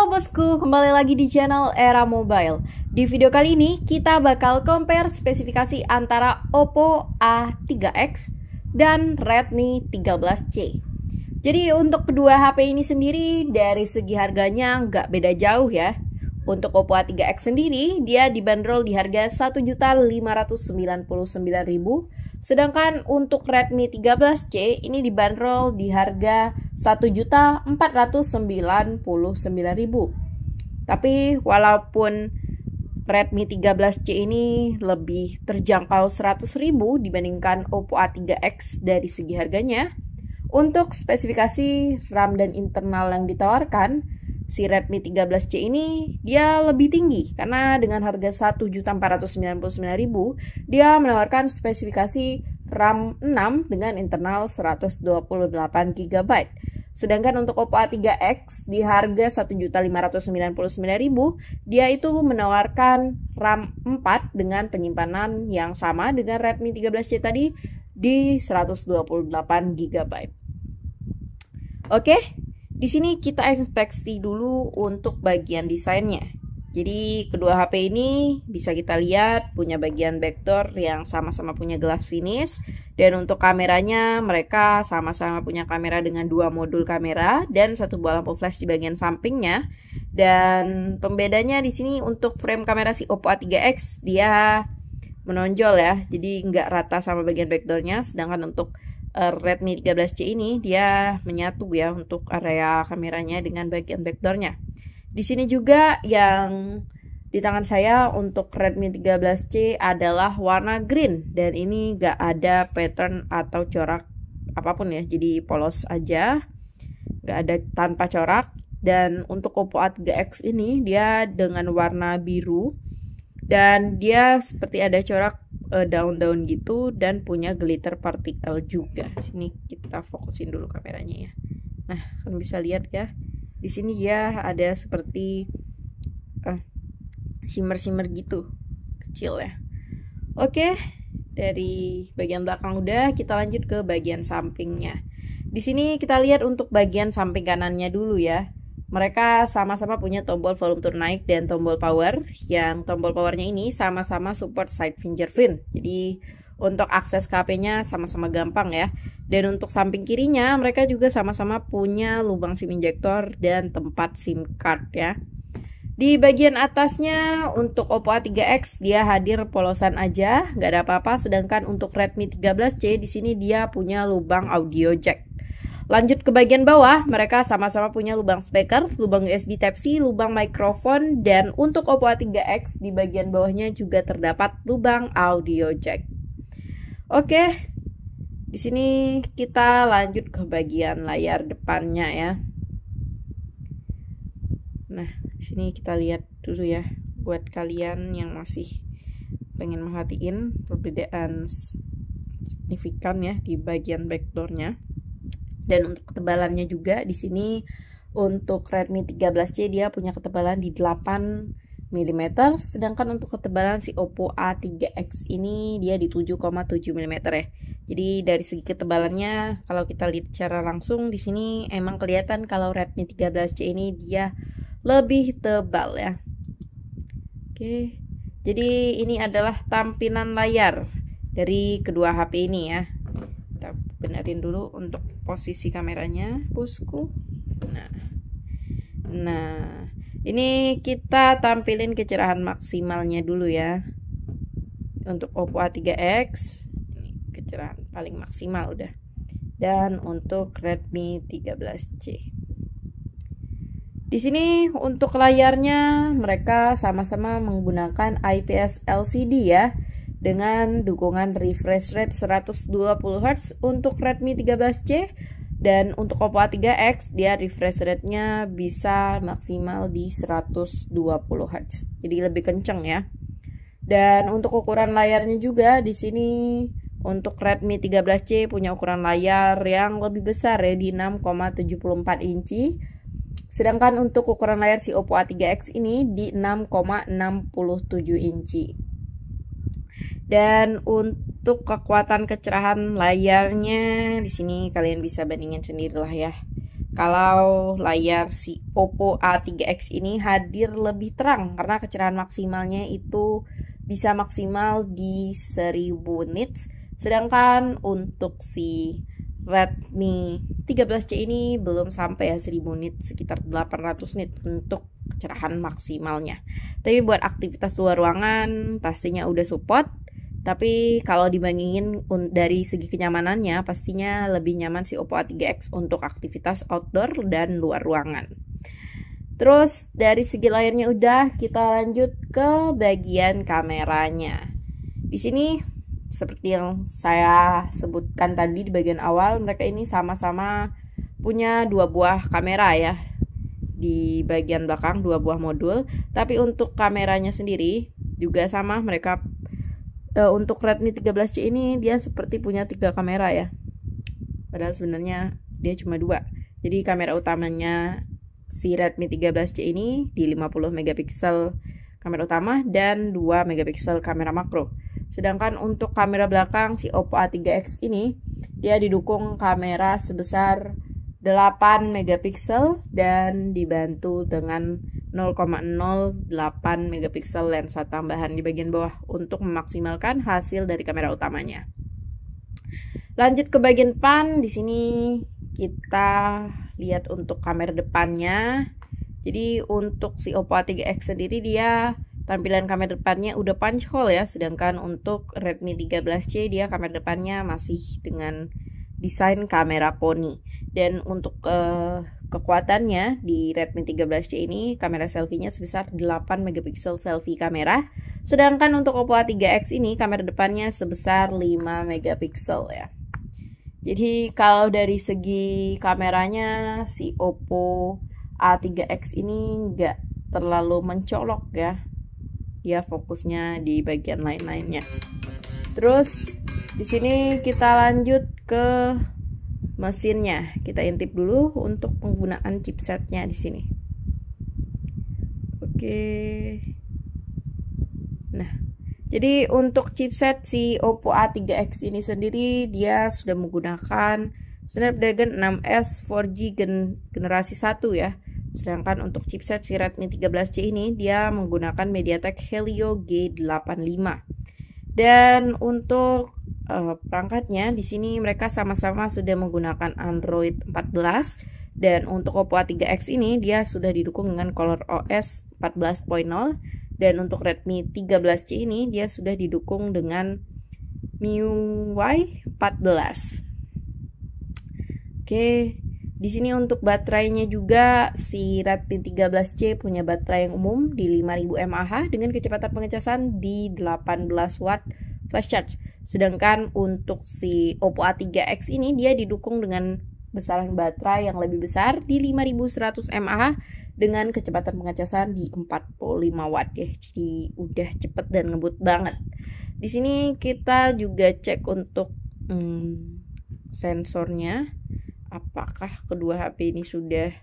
Halo bosku, kembali lagi di channel Era Mobile. Di video kali ini kita bakal compare spesifikasi antara Oppo A3X dan Redmi 13C. Jadi untuk kedua HP ini sendiri dari segi harganya nggak beda jauh ya. Untuk Oppo A3X sendiri dia dibanderol di harga 1.599.000. Sedangkan untuk Redmi 13C ini dibanderol di harga 1.499.000. Tapi walaupun Redmi 13C ini lebih terjangkau 100.000 dibandingkan Oppo A3X dari segi harganya, untuk spesifikasi RAM dan internal yang ditawarkan, si Redmi 13C ini dia lebih tinggi karena dengan harga 1.499.000 dia menawarkan spesifikasi RAM 6 dengan internal 128GB. Sedangkan untuk Oppo A3X di harga 1.599.000 dia itu menawarkan RAM 4 dengan penyimpanan yang sama dengan Redmi 13C tadi di 128GB. Oke. Di sini kita inspeksi dulu untuk bagian desainnya. Jadi kedua HP ini bisa kita lihat punya bagian backdoor yang sama-sama punya glass finish. Dan untuk kameranya mereka sama-sama punya kamera dengan dua modul kamera dan satu buah lampu flash di bagian sampingnya. Dan pembedanya di sini untuk frame kamera si Oppo A3X dia menonjol ya. Jadi nggak rata sama bagian backdoornya. Sedangkan untuk Redmi 13C ini dia menyatu ya untuk area kameranya dengan bagian backdoornya. Di sini juga yang di tangan saya untuk Redmi 13C adalah warna green dan ini gak ada pattern atau corak apapun ya, jadi polos aja, gak ada tanpa corak. Dan untuk Oppo A3X ini dia dengan warna biru dan dia seperti ada corak daun-daun gitu dan punya glitter partikel juga. Sini kita fokusin dulu kameranya ya. Nah, kalian bisa lihat ya. Di sini ya ada seperti shimmer-shimmer gitu, kecil ya. Oke, dari bagian belakang udah, kita lanjut ke bagian sampingnya. Di sini kita lihat untuk bagian samping kanannya dulu ya. Mereka sama-sama punya tombol volume turun naik dan tombol power. Yang tombol powernya ini sama-sama support side fingerprint. Jadi untuk akses ke HP-nya sama-sama gampang ya. Dan untuk samping kirinya mereka juga sama-sama punya lubang SIM injektor dan tempat SIM card ya. Di bagian atasnya untuk Oppo A3X dia hadir polosan aja, nggak ada apa-apa. Sedangkan untuk Redmi 13C di sini dia punya lubang audio jack. Lanjut ke bagian bawah, mereka sama-sama punya lubang speaker, lubang USB Type-C, lubang mikrofon, dan untuk Oppo A3X di bagian bawahnya juga terdapat lubang audio jack. Oke, di sini kita lanjut ke bagian layar depannya ya. Nah, di sini kita lihat dulu ya, buat kalian yang masih pengen merhatiin perbedaan signifikan ya di bagian backdoornya. Dan untuk ketebalannya juga di sini untuk Redmi 13C dia punya ketebalan di 8 mm, sedangkan untuk ketebalan si Oppo A3X ini dia di 7,7 mm ya. Jadi dari segi ketebalannya kalau kita lihat secara langsung di sini emang kelihatan kalau Redmi 13C ini dia lebih tebal ya. Oke. Jadi ini adalah tampilan layar dari kedua HP ini ya. Kita benerin dulu untuk posisi kameranya bosku. Nah ini kita tampilin kecerahan maksimalnya dulu ya. Untuk Oppo A3X ini kecerahan paling maksimal udah. Dan untuk Redmi 13C di sini untuk layarnya mereka sama-sama menggunakan IPS LCD ya, dengan dukungan refresh rate 120Hz untuk Redmi 13C. Dan untuk Oppo A3X dia refresh rate-nya bisa maksimal di 120Hz. Jadi lebih kenceng ya. Dan untuk ukuran layarnya juga di sini untuk Redmi 13C punya ukuran layar yang lebih besar ya di 6,74 inci. Sedangkan untuk ukuran layar si Oppo A3X ini di 6,67 inci. Dan untuk kekuatan kecerahan layarnya di sini kalian bisa bandingin sendirilah ya. kalau layar si Oppo A3X ini hadir lebih terang karena kecerahan maksimalnya itu bisa maksimal di 1000 nits, sedangkan untuk si Redmi 13C ini belum sampai ya 1000 nit, sekitar 800 nit untuk kecerahan maksimalnya. Tapi buat aktivitas luar ruangan pastinya udah support. Tapi kalau dibandingin dari segi kenyamanannya pastinya lebih nyaman si Oppo A3X untuk aktivitas outdoor dan luar ruangan. Terus dari segi layarnya udah, kita lanjut ke bagian kameranya. Di sini seperti yang saya sebutkan tadi di bagian awal, mereka ini sama-sama punya 2 buah kamera ya. Di bagian belakang 2 buah modul, tapi untuk kameranya sendiri juga sama, mereka untuk Redmi 13C ini dia seperti punya 3 kamera ya. Padahal sebenarnya dia cuma 2. Jadi kamera utamanya si Redmi 13C ini di 50 megapiksel kamera utama dan 2 megapiksel kamera makro. Sedangkan untuk kamera belakang si Oppo A3X ini dia didukung kamera sebesar 8 megapiksel dan dibantu dengan 0,08 megapiksel lensa tambahan di bagian bawah untuk memaksimalkan hasil dari kamera utamanya. Lanjut ke bagian depan, di sini kita lihat untuk kamera depannya. Jadi untuk si Oppo A3X sendiri dia tampilan kamera depannya udah punch hole ya, sedangkan untuk Redmi 13C dia kamera depannya masih dengan desain kamera poni. Dan untuk kekuatannya di Redmi 13C ini kamera selfie-nya sebesar 8 megapiksel selfie kamera, sedangkan untuk Oppo A3X ini kamera depannya sebesar 5 megapiksel ya. Jadi kalau dari segi kameranya si Oppo A3X ini nggak terlalu mencolok ya, dia fokusnya di bagian lain-lainnya. Terus di sini kita lanjut ke mesinnya. Kita intip dulu untuk penggunaan chipsetnya di sini. Oke. Nah, jadi untuk chipset si Oppo A3X ini sendiri dia sudah menggunakan Snapdragon 6S 4G generasi 1 ya. Sedangkan untuk chipset si Redmi 13C ini dia menggunakan MediaTek Helio G85. Dan untuk perangkatnya di sini mereka sama-sama sudah menggunakan Android 14, dan untuk Oppo A3X ini dia sudah didukung dengan ColorOS 14.0, dan untuk Redmi 13C ini dia sudah didukung dengan MIUI 14. Oke, di sini untuk baterainya juga si Redmi 13C punya baterai yang umum di 5000 mAh dengan kecepatan pengecasan di 18 watt flash charge. Sedangkan untuk si Oppo A3X ini dia didukung dengan besaran baterai yang lebih besar di 5100 mAh dengan kecepatan pengecasan di 45 watt ya. Jadi udah cepet dan ngebut banget. Di sini kita juga cek untuk sensornya, apakah kedua HP ini sudah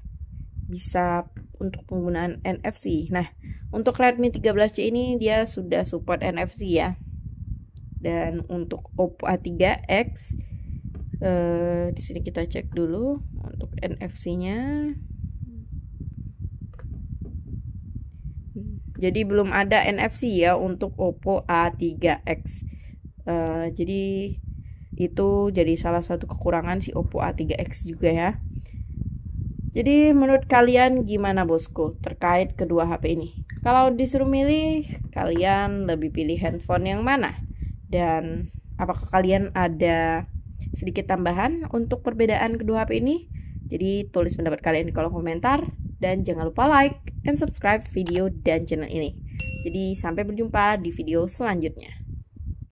bisa untuk penggunaan NFC. Nah, untuk Redmi 13C ini dia sudah support NFC ya. Dan untuk Oppo A3X di sini kita cek dulu untuk NFC-nya. Jadi belum ada NFC ya untuk Oppo A3X. Jadi itu jadi salah satu kekurangan si Oppo A3X juga ya. Jadi menurut kalian gimana bosku terkait kedua HP ini? Kalau disuruh milih, kalian lebih pilih handphone yang mana? Dan apakah kalian ada sedikit tambahan untuk perbedaan kedua HP ini? Jadi tulis pendapat kalian di kolom komentar. Dan jangan lupa like and subscribe video dan channel ini. Jadi sampai berjumpa di video selanjutnya.